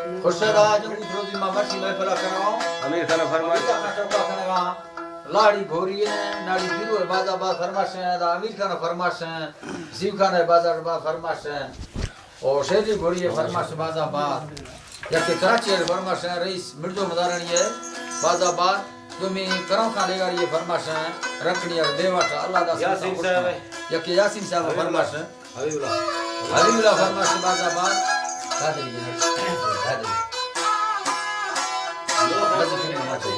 खुर्शदा जंगू रोजी मामसी में फला कराओ अमीर खान फरमाइश चौका करेगा लाड़ी घोरी है नाड़ी गिरो है बाजा बा फरमाश है अमीर खान फरमाश है जीव खान है बाजा बा फरमाश है और शेरी घोरी है फरमाश बाजा बा या के कराची है फरमाश है रईस मिर्जो मदारणी है बाजा बा जो मैं कराओ खा लेगा ये फरमाश है रखनी और देवाटा अल्लाह दा यासीन साहब या के यासीन साहब फरमाश है हबीबुल्लाह फरमाश बाजा बा कादरी कादरी बस फिर माते